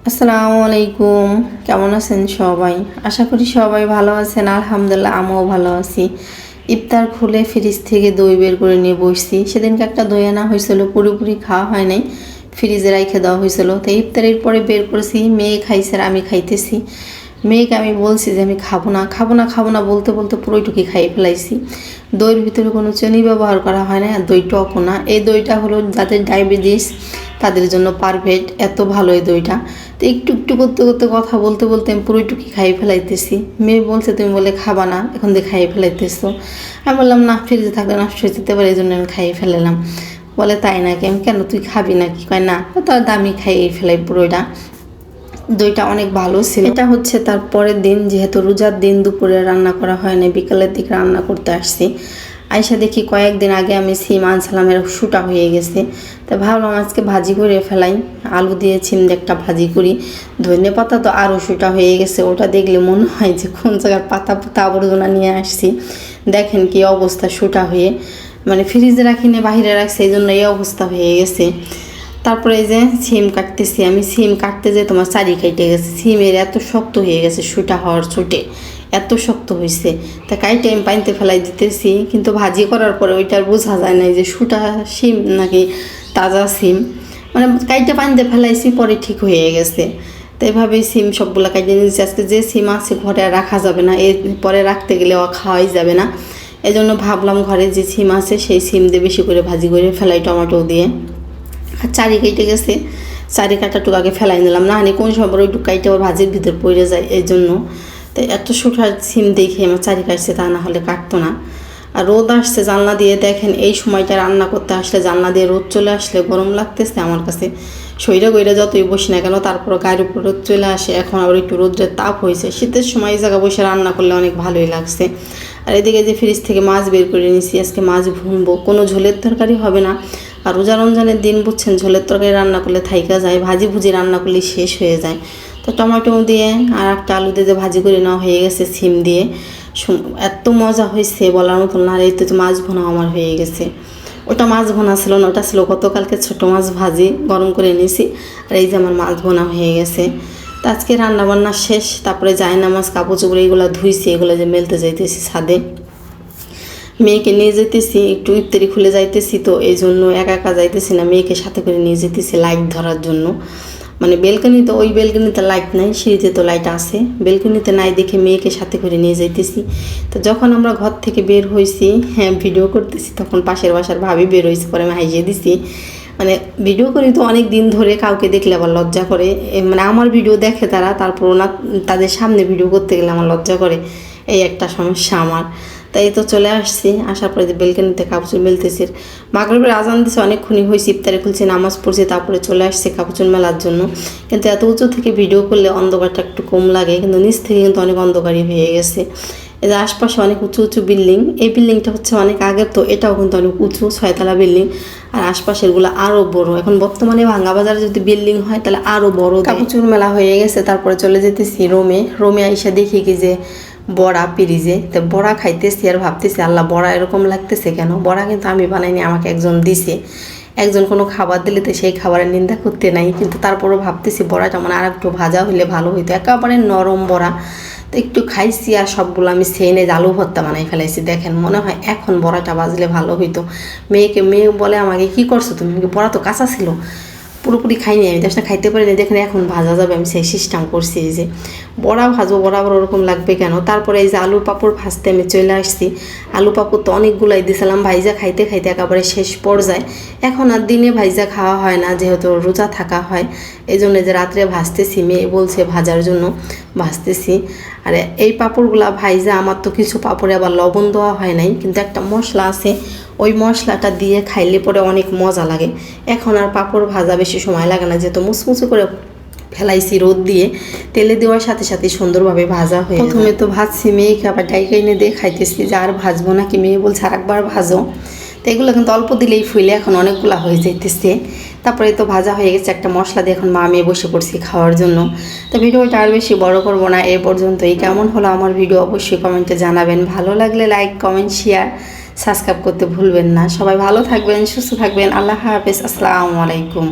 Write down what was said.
আসসালামু আলাইকুম। কেমন আছেন সবাই? আশা করি সবাই ভালো আছেন। আলহামদুলিল্লাহ আমিও ভালো আছি। ইফতার খুলে ফ্রিজ থেকে দই বের করে নিয়ে বসছি। সেদিনকে একটা দই আনা হয়েছিল, পুরোপুরি খাওয়া হয় নাই, ফ্রিজে রেখে দেওয়া হয়েছিল। তো ইফতারের পরে বের করেছি, মেয়ে খাইছে আর আমি খাইতেছি। মেয়েকে আমি বলছি যে আমি খাবো না খাবো না খাবো না বলতে বলতে পুরোটুকি খাইয়ে ফেলাইছি। দইয়ের ভিতরে কোনো চিনি ব্যবহার করা হয় না, আর দই টকও না। এই দইটা হলো যাদের ডায়াবেটিস তাদের জন্য পারফেক্ট, এত ভালো এই দইটা। তো একটু একটু করতে করতে কথা বলতে বলতে আমি পুরোটুকি খাইয়ে ফেলাইতেছি। মেয়ে বলছে তুমি বলে খাবা না, এখন দিয়ে খাইয়ে ফেলাইতেছো। আমি বললাম না, ফ্রিজে থাকলে নষ্ট হয়ে যেতে পারে, এই জন্য আমি খাইয়ে ফেলালাম। বলে তাই নাকি? আমি কেন, তুই খাবি নাকি? কয় না, তার দামি খাইয়ে ফেলাই পুরোটা। দইটা অনেক ভালো ছিল। এটা হচ্ছে তার পরের দিন, যেহেতু রোজার দিন দুপুরে রান্না করা হয় না, বিকালের দিকে রান্না করতে আসছি। আইসা দেখি কয়েকদিন আগে আমি সিম আনছিলাম, এর শুটা হয়ে গেছে। তা ভাবলাম আজকে ভাজি করে ফেলাই, আলু দিয়ে সিম দিয়ে একটা ভাজি করি। ধনে পাতা তো আরও শুটা হয়ে গেছে, ওটা দেখলে মনে হয় যে কোন জায়গার পাতা পাতা আবর্জনা নিয়ে আসছি। দেখেন কি অবস্থা, শুটা হয়ে, মানে ফ্রিজে রাখিনি, বাহিরে রাখছি, এই জন্য এই অবস্থা হয়ে গেছে। তারপরে এই যে সিম কাটতেছি, আমি সিম কাটতে যে তোমার চারি কেটে গেছে। সিমের এত শক্ত হয়ে গেছে, শুটা হওয়ার ছুটে এত শক্ত হয়েছে। তা কাইটে আমি পানিতে ফেলাই দিতেছি, কিন্তু ভাজি করার পরে ওইটার বোঝা যায় না যে শুটা সিম নাকি তাজা সিম। মানে কাইটে পানিতে ফেলাইছি, পরে ঠিক হয়ে গেছে। তো এভাবেই সিম সবগুলো কাইটে নিয়েছি। আজকে যে সিম আছে ঘরে আর রাখা যাবে না, এর পরে রাখতে গেলে খাওয়াই যাবে না। এই জন্য ভাবলাম ঘরে যে সিম আছে সেই সিম দিয়ে বেশি করে ভাজি করে ফেলাই, টমেটো দিয়ে। আর চারি কেটে গেছে, চারি কাটাটুকু আগে ফেলাই নিলাম, না কোন সময় ওই কাইটে আবার ভাজির ভিতর পড়ে যায়, এই জন্য। তো এত শুঠার সিম দেখে আমার চারি কাটছে, তা না হলে কাটতো না। আর রোদ আসছে জানলা দিয়ে, দেখেন এই সময়টা রান্না করতে আসলে জানলা দিয়ে রোদ চলে আসলে গরম লাগতেছে আমার কাছে। শরীরে গইরা যতই বসি না কেন, তারপর গায়ের উপর রোদ চলে আসে। এখন আবার একটু রোদ্রের তাপ হয়েছে, শীতের সময় এই জায়গায় বসে রান্না করলে অনেক ভালোই লাগছে। আর এদিকে যে ফ্রিজ থেকে মাছ বের করে নিয়েছি, আজকে মাছ ভুনবো, কোনো ঝোলের তরকারি হবে না। আর রোজা রমজানের দিন বুঝছেন, ঝোলের তরকারি রান্না করলে থাইকা যায়, ভাজি ভুজি রান্না করলে শেষ হয়ে যায়। তো টমেটো দিয়ে আর একটা আলু দিয়ে যে ভাজি করে নেওয়া হয়ে গেছে সিম দিয়ে, এত মজা হয়েছে বলার মতো না। আর এই তো মাছ ভোনা আমার হয়ে গেছে। ওটা মাছ ভোনা ছিল না, ওটা ছিল গতকালকে ছোটো মাছ ভাজি গরম করে নিয়েছি। আর এই যে আমার মাছ ভোনা হয়ে গেছে। তো আজকে রান্নাবান্না শেষ। তারপরে জায়নামাজ, কাপড় চোপড় এগুলো ধুইছি, এগুলো যে মেলতে যাইতেছি ছাদে। মেয়েকে নিয়ে যেতেছি, একটু ইফতারি খুলে যাইতেছি, তো এই জন্য একা একা যাইতেছি না, মেয়েকে সাথে করে নিয়ে যেতেছি লাইট ধরার জন্য। মানে বেলকনিতে, ওই বেলকনিতে লাইট নাই, সিঁড়িতে তো লাইট আছে, বেলকনিতে নাই দেখে মেয়েকে সাথে করে নিয়ে যাইতেছি। তো যখন আমরা ঘর থেকে বের হয়েছি, হ্যাঁ ভিডিও করতেছি, তখন পাশের বাসার ভাবি বের হয়েছে, পরে আমি হাইজিয়ে দিছি। মানে ভিডিও করি তো অনেক দিন ধরে, কাউকে দেখলে আবার লজ্জা করে। মানে আমার ভিডিও দেখে তারা, তারপর না তাদের সামনে ভিডিও করতে গেলে আমার লজ্জা করে, এই একটা সমস্যা আমার। তাই তো চলে আসছি, আসার পরে যে বেলকনিতে কাপড় মেলতেছি। মাগরিবের আজান দিছে, অনেকক্ষণই হয়েছে, ইফতারে খুলছি, নামাজ পড়ছি, তারপরে চলে আসছে কাপড় মেলার জন্য। কিন্তু এত উঁচু থেকে ভিডিও করলে অন্ধকারটা একটু কম লাগে, কিন্তু নিচ থেকে কিন্তু অনেক অন্ধকারই হয়ে গেছে। এই যে আশপাশে অনেক উঁচু উঁচু বিল্ডিং, এই বিল্ডিংটা হচ্ছে অনেক আগের, তো এটাও কিন্তু অনেক উঁচু, 6তলা বিল্ডিং। আর আশপাশেরগুলো আরও বড়। এখন বর্তমানে ভাঙ্গা বাজারে যদি বিল্ডিং হয় তাহলে আরও বড়। কাপড় মেলা হয়ে গেছে, তারপরে চলে যেতেছি রোমে আইসা দেখি কি যে বড়া পিরিজে। তো বড়া খাইতেছি আর ভাবতেছি, আল্লাহ বড়া এরকম লাগতেছে কেন? বড়া কিন্তু আমি বানাইনি, আমাকে একজন দিছে। একজন কোনো খাবার দিলে তো সেই খাবারের নিন্দা করতে নাই, কিন্তু তারপরও ভাবতেছি বড়াটা মানে আর একটু ভাজা হলে ভালো হইতো, একেবারে নরম বড়া। তো একটু খাইছি, আর সবগুলো আমি সেনে আলু ভর্তা বানাই ফেলাইছি। দেখেন মনে হয় এখন বড়াটা বাজলে ভালো হইতো। মেয়ে বলে আমাকে, কি করছো তুমি? বড়া তো কাঁচা ছিল, পুরোপুরি খাইনি, আমি দশটা খাইতে পারিনি, দেখেন এখন ভাজা যাবে, আমি সেই সিস্টেম করছি। এই যে বড়া ভাজবো, বড়া আবার ওরকম লাগবে কেন? তারপরে এই যে আলুর পাঁপড় ভাজতে আমি চলে আসছি। আলু পাঁপড় তো অনেকগুলাই দিয়েছিলাম, ভাইজা খাইতে খাইতে একেবারে শেষ পর্যায়ে। এখন আর দিনে ভাইজা খাওয়া হয় না, যেহেতু রোজা থাকা হয়, এই জন্য যে রাত্রে ভাজতেছি, মেয়ে বলছে ভাজার জন্য ভাজতেছি। আর এই পাঁপড়গুলা ভাইজা, আমার তো কিছু পাঁপড়ে আবার লবণ দেওয়া হয় নাই, কিন্তু একটা মশলা আছে, ওই মশলাটা দিয়ে খাইলে পরে অনেক মজা লাগে। এখন আর পাঁপড় ভাজা বেশি সময় লাগে না, যেহেতু মুচমুচু করে ফেলাইছি রোদ দিয়ে, তেলে দেওয়ার সাথে সাথে সুন্দরভাবে ভাজা হয়ে। প্রথমে তো ভাজছি, মেয়েকে আবার ডাইকা এনে দিয়ে খাইতেছি যে আর ভাজবো নাকি, মেয়ে বলছে আর একবার ভাজো। তো এগুলো কিন্তু অল্প দিলেই ফুলে এখন অনেকগুলো হয়ে যাইতেছে। তারপরে তো ভাজা হয়ে গেছে, একটা মশলা দিয়ে এখন মা মেয়ে বসে পড়ছি খাওয়ার জন্য। তো ভিডিওটা আর বেশি বড় করবো না, এ পর্যন্তই। কেমন হলো আমার ভিডিও অবশ্যই কমেন্টে জানাবেন, ভালো লাগলে লাইক কমেন্ট শেয়ার সাবস্ক্রাইব করতে ভুলবেন না। সবাই ভালো থাকবেন, সুস্থ থাকবেন, আল্লাহ হাফেজ, আসসালামু আলাইকুম।